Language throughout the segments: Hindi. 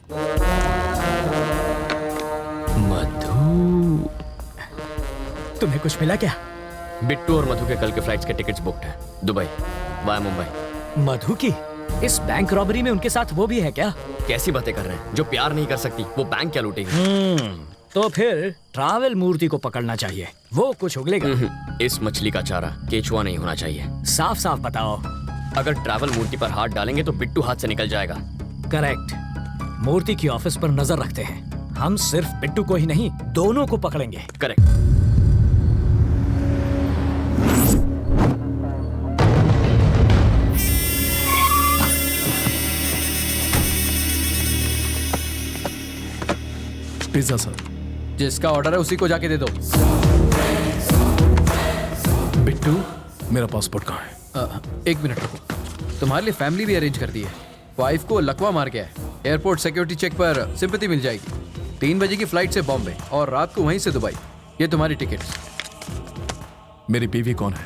मधु, तुम्हें कुछ मिला क्या? बिट्टू और मधु के कल के फ्लाइट्स के टिकट्स बुक्ड हैं, दुबई वाया मुंबई। मधु की इस बैंक रॉबरी में उनके साथ वो भी है क्या? कैसी बातें कर रहे हैं? जो प्यार नहीं कर सकती वो बैंक क्या लूटेगी? तो फिर ट्रैवल मूर्ति को पकड़ना चाहिए, वो कुछ उगलेगा। इस मछली का चारा केचुआ नहीं होना चाहिए। साफ साफ बताओ। अगर ट्रैवल मूर्ति पर हाथ डालेंगे तो बिट्टू हाथ से निकल जाएगा। करेक्ट। मूर्ति की ऑफिस पर नजर रखते हैं। हम सिर्फ बिट्टू को ही नहीं, दोनों को पकड़ेंगे। करेक्ट। Pizza sir. जिसका ऑर्डर है उसी को जाके दे दो। बिट्टू, मेरा पासपोर्ट कहाँ है? 1 मिनट रुको, तुम्हारे लिए फैमिली भी अरेंज कर दी है। वाइफ को लकवा मार गया है। एयरपोर्ट सिक्योरिटी चेक पर सिंपैथी मिल जाएगी। 3 बजे की फ्लाइट से बॉम्बे और रात को वहीं से दुबई। ये तुम्हारी टिकट्स। मेरी बीवी कौन है?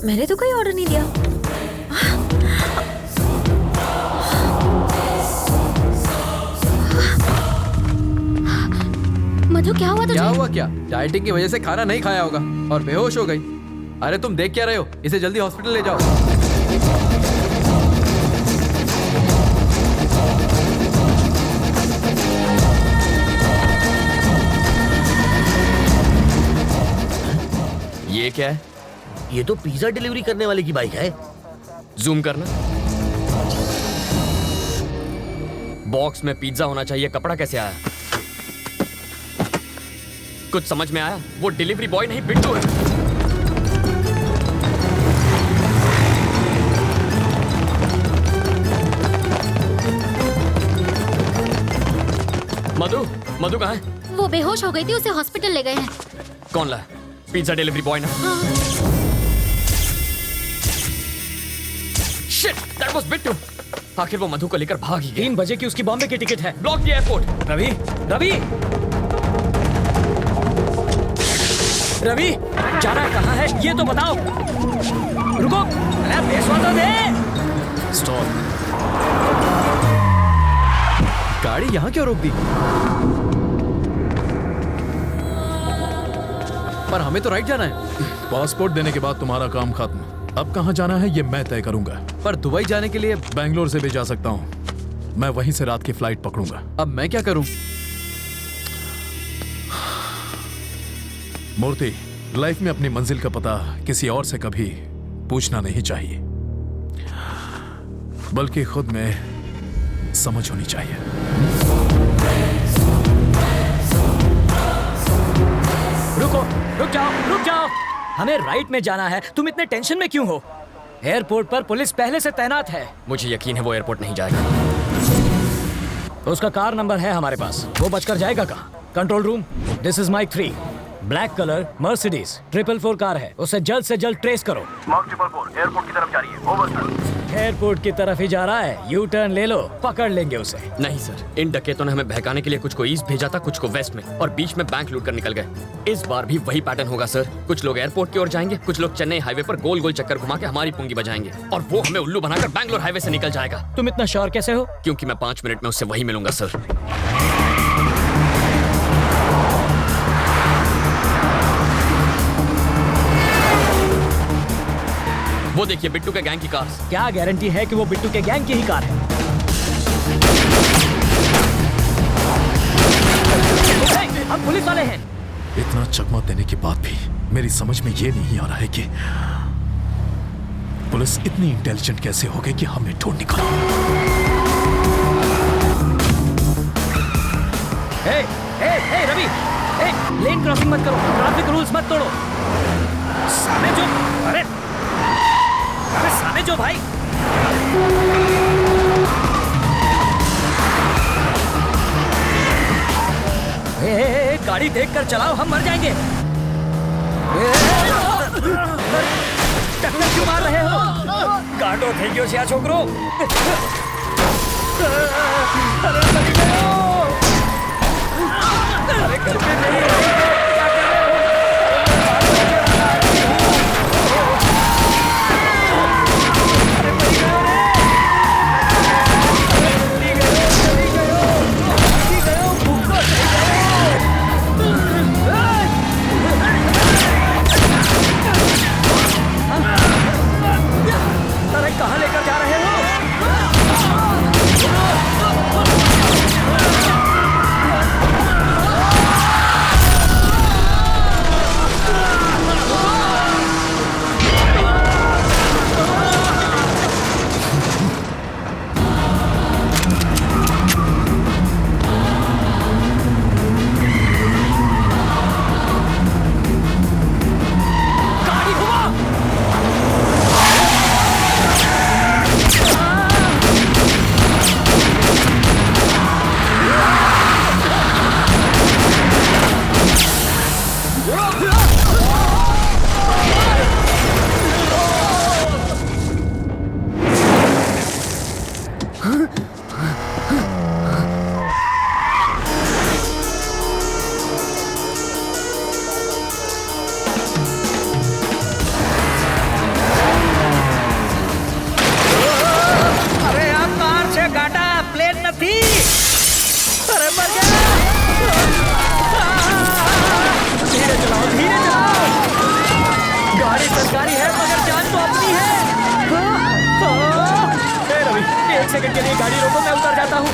मैंने तो कोई ऑर्डर नहीं दिया। मधु, क्या हुआ तुझे? क्या हुआ क्या? डाइटिंग की वजह से खाना नहीं खाया होगा और बेहोश हो गई। अरे तुम देख क्या रहे हो? इसे जल्दी हॉस्पिटल ले जाओ। ये क्या है? ये तो पिज्जा डिलीवरी करने वाले की बाइक है। जूम करना। बॉक्स में पिज्जा होना चाहिए, कपड़ा कैसे आया? कुछ समझ में आया? वो डिलीवरी बॉय नहीं बिट्टू है। मधु, मधु कहाँ है? वो बेहोश हो गई थी, उसे हॉस्पिटल ले गए हैं। कौन लाया? पिज्जा डिलीवरी बॉय ना? हाँ। Shit, that was Bittu. आखिर वो मधु को लेकर भाग ही गया। 3 बजे की उसकी बॉम्बे की टिकट है। Block the airport. Ravi, Ravi, Ravi, जाना कहाँ है ये तो बताओ। रुको, अरे पैसा तो दे। स्टॉप। गाड़ी यहाँ क्यों रोक दी? पर हमें तो राइट जाना है। पासपोर्ट देने के बाद तुम्हारा काम खत्म। अब कहाँ जाना है ये मैं तय करूंगा। पर दुबई जाने के लिए बैंगलोर से भी जा सकता हूँ। मैं वहीं से रात की फ्लाइट पकड़ूंगा। अब मैं क्या करूं? मूर्ति, लाइफ में अपनी मंजिल का पता किसी और से कभी पूछना नहीं चाहिए, बल्कि खुद में समझ होनी चाहिए। रुको, रुक जाओ, रुक जाओ। हमें राइट में जाना है, तुम इतने टेंशन में क्यों हो? एयरपोर्ट पर पुलिस पहले से तैनात है। मुझे यकीन है वो एयरपोर्ट नहीं जाएगा। उसका कार नंबर है हमारे पास, वो बचकर जाएगा कहाँ? Control room, this is Mike 3। Black colour Mercedes 444 car है, उसे जल्द से जल्द ट्रेस करो। मार्क 444 एयरपोर्ट की तरफ जा रही है। Over sir. एयरपोर्ट की तरफ ही जा रहा है, यू टर्न ले लो, पकड़ लेंगे उसे। नहीं सर, इन डकैतों ने हमें बहकाने के लिए कुछ को ईस्ट भेजा था, कुछ को वेस्ट में, और बीच में बैंक लूट कर निकल गए। इस बार भी वही पैटर्न होगा सर। कुछ लोग एयरपोर्ट की ओर जाएंगे, कुछ लोग चेन्नई हाईवे पर गोल गोल चक्कर घुमा के हमारी पुंगी बजाएंगे, और वो हमें उल्लू बनाकर बैंगलोर हाईवे से निकल जाएगा। तुम इतना श्योर कैसे हो? क्योंकि मैं 5 मिनट में उससे वही मिलूंगा सर। वो देखिए बिट्टू के गैंग की कार। क्या गारंटी है कि वो बिट्टू के गैंग की ही कार है? हम पुलिस वाले हैं। इतना चकमा देने के बाद भी मेरी समझ में ये नहीं आ रहा है कि पुलिस इतनी इंटेलिजेंट कैसे हो गई कि हमें ढूंढ निकाला। रवि, लेन क्रॉसिंग मत करो, ट्रैफिक रूल्स मत तोड़ो। सामने जो, अरे सामने जो भाई। गाड़ी देखकर चलाओ, हम मर जाएंगे। टक्कर क्यों मार रहे हो? काटो फेंकियो से छोकरो। अरे घर पे नहीं है। जा रहे हो? सेकंड के लिए गाड़ी रोको, मैं उतर जाता हूँ।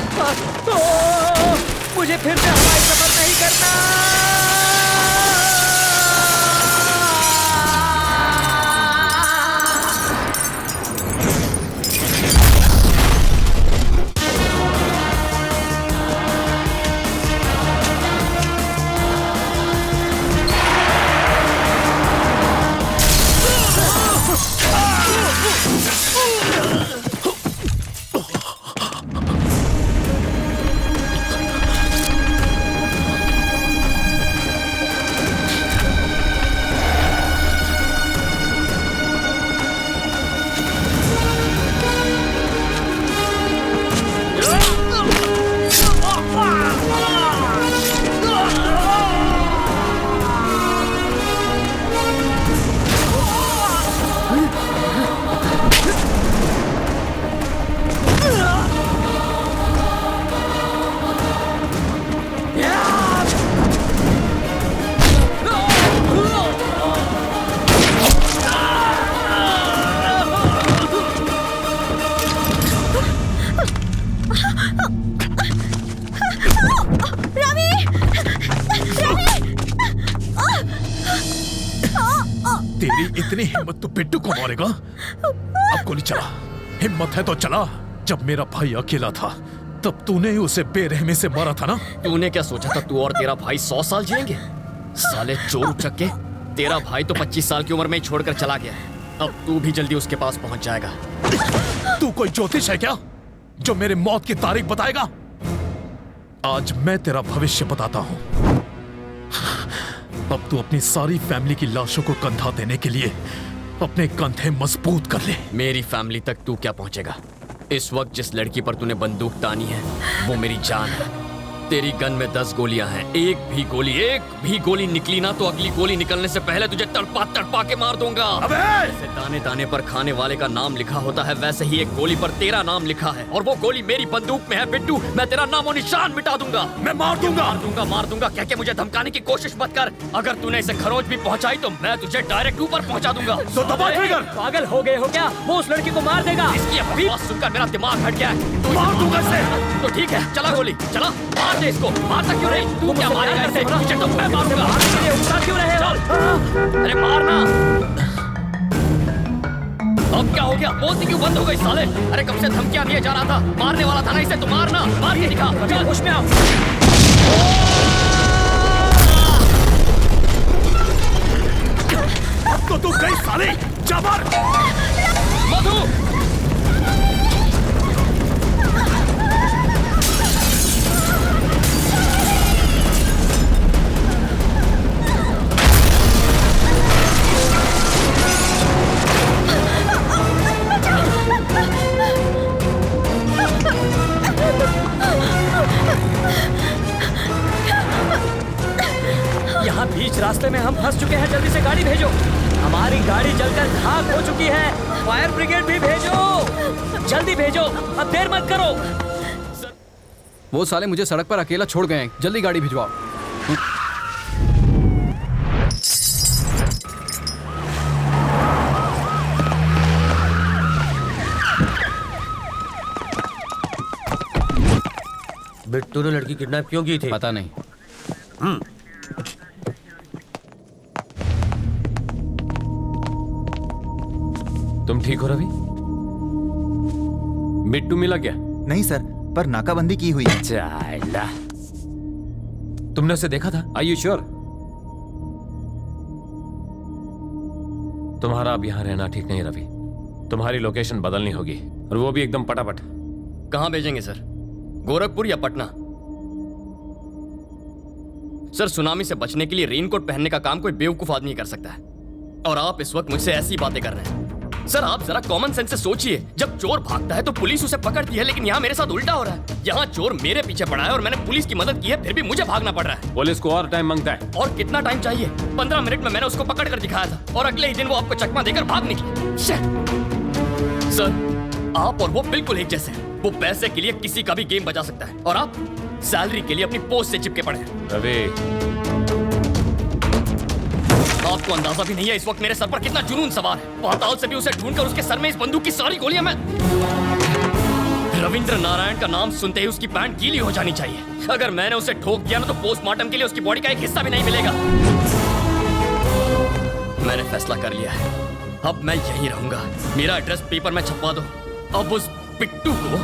मुझे फिर से हवाई सफर नहीं करना। तेरी इतनी हिम्मत तो बिट्टू को मारेगा? अब गोली चला, हिम्मत है तो चला। जब मेरा भाई अकेला था तब तूने ही उसे बेरहमी से मारा था ना? तूने क्या सोचा था तू और तेरा भाई 100 साल जिएंगे? साले चोर उचक्के, तेरा भाई तो 25 साल की उम्र में ही छोड़कर चला गया। अब तू भी जल्दी उसके पास पहुंच जाएगा। तू कोई ज्योतिष है क्या जो मेरे मौत की तारीख बताएगा? आज मैं तेरा भविष्य बताता हूं। अब तू अपनी सारी फैमिली की लाशों को कंधा देने के लिए अपने कंधे मजबूत कर ले। मेरी फैमिली तक तू क्या पहुंचेगा? इस वक्त जिस लड़की पर तूने बंदूक तानी है वो मेरी जान है। तेरी गन में 10 गोलियां हैं। एक भी गोली निकली ना तो अगली गोली निकलने से पहले तुझे तड़पा तड़पा के मार दूंगा। अबे! जैसे दाने दाने पर खाने वाले का नाम लिखा होता है वैसे ही एक गोली पर तेरा नाम लिखा है, और वो गोली मेरी बंदूक में है। बिट्टू, मैं तेरा नामो निशान मिटा दूंगा। मैं मार दूंगा कह के मुझे धमकाने की कोशिश मत कर। अगर तूने इसे खरोच भी पहुंचाई तो मैं तुझे डायरेक्ट ऊपर पहुंचा दूंगा। तो दबा ट्रिगर। पागल हो गए हो क्या? वो उस लड़की को मार देगा। इसकी आवाज सुनकर मेरा दिमाग हट गया है। तू मार दूंगा इसे। तो ठीक है, चला गोली चला, मार दे इसको। मारता क्यों नहीं? तू क्या मारेगा इसे? तुझे तो मैं मारूंगा। क्यों रहे हो? अरे मारना। अब क्या हो गया? बोलती क्यों बंद हो गई साले? अरे कब से धमकियां दिए जा रहा था, मारने वाला था ना इसे। तो मारना, मार के दिखा। चल उसमें आओ। अब तो तू गई साले, जा मार। मधु, यहाँ बीच रास्ते में हम फंस चुके हैं। जल्दी से गाड़ी भेजो। हमारी गाड़ी जलकर खाक हो चुकी है। फायर ब्रिगेड भी भेजो, जल्दी भेजो। अब देर मत करो। वो साले मुझे सड़क पर अकेला छोड़ गए हैं। जल्दी गाड़ी भिजवाओ। बिट्टू ने लड़की किडनैप क्यों की थी? पता नहीं। तुम ठीक हो रवि? बिट्टू मिला क्या? नहीं सर, पर नाकाबंदी की हुई है। चाइला। तुमने उसे देखा था? Are you sure? तुम्हारा अब यहां रहना ठीक नहीं रवि। तुम्हारी लोकेशन बदलनी होगी और वो भी एकदम पटापट। कहाँ भेजेंगे सर? गोरखपुर या पटना? सर सुनामी से बचने के लिए रेनकोट पहनने का काम कोई बेवकूफ आदमी कर सकता है, और आप इस वक्त मुझसे ऐसी बातें कर रहे हैं। सर आप जरा कॉमन सेंस से सोचिए, जब चोर भागता है तो पुलिस उसे पकड़ती है, लेकिन यहाँ मेरे साथ उल्टा हो रहा है। यहाँ चोर मेरे पीछे पड़ा है और मैंने पुलिस की मदद की है, फिर भी मुझे भागना पड़ रहा है। पुलिस को और टाइम मांगता है। और कितना टाइम चाहिए? 15 मिनट में मैंने उसको पकड़ कर दिखाया था और अगले ही दिन वो आपको चकमा देकर भाग निकली। सर आप और वो बिल्कुल एक जैसे हैं। वो पैसे के लिए किसी का भी गेम बजा सकता है, और आप सैलरी के लिए अपनी पोस्ट से चिपके पड़े हैं। रवि, आपको अंदाजा भी नहीं है इस वक्त मेरे सर पर कितना जुनून सवार है। पाताल से भी उसे ढूंढकर उसके सर में इस बंदूक की सारी गोलियां मैं। रविंद्र नारायण का नाम सुनते ही उसकी पैंट गीली हो जानी चाहिए। अगर मैंने उसे ठोक दिया ना तो पोस्टमार्टम के लिए उसकी बॉडी का एक हिस्सा भी नहीं मिलेगा। मैंने फैसला कर लिया है, अब मैं यहीं रहूंगा। मेरा एड्रेस पेपर में छपवा दो। अब उस बिट्टू को।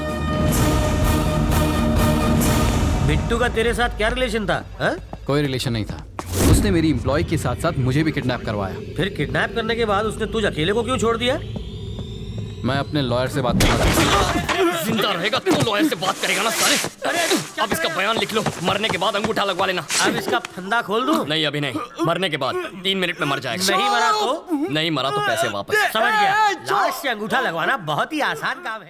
बिट्टू का तेरे साथ क्या रिलेशन था? हा? कोई रिलेशन नहीं था। उसने मेरी एम्प्लॉय के साथ साथ मुझे भी किडनैप करवाया। फिर किडनैप करने के बाद उसने तुझ अकेले को क्यों छोड़ दिया? मैं अपने लॉयर से बात कर रहा था। जिंदा रहेगा तो लॉयर से बात करेगा ना साले। अब इसका बयान लिख लो, मरने के बाद अंगूठा लगवा लेना। अब इसका फंदा खोल दूं? नहीं अभी नहीं, मरने के बाद 3 मिनट में मर जाएगा। नहीं मरा तो? नहीं मरा तो पैसे वापस। समझ गया। लाश से अंगूठा लगवाना बहुत ही आसान काम है।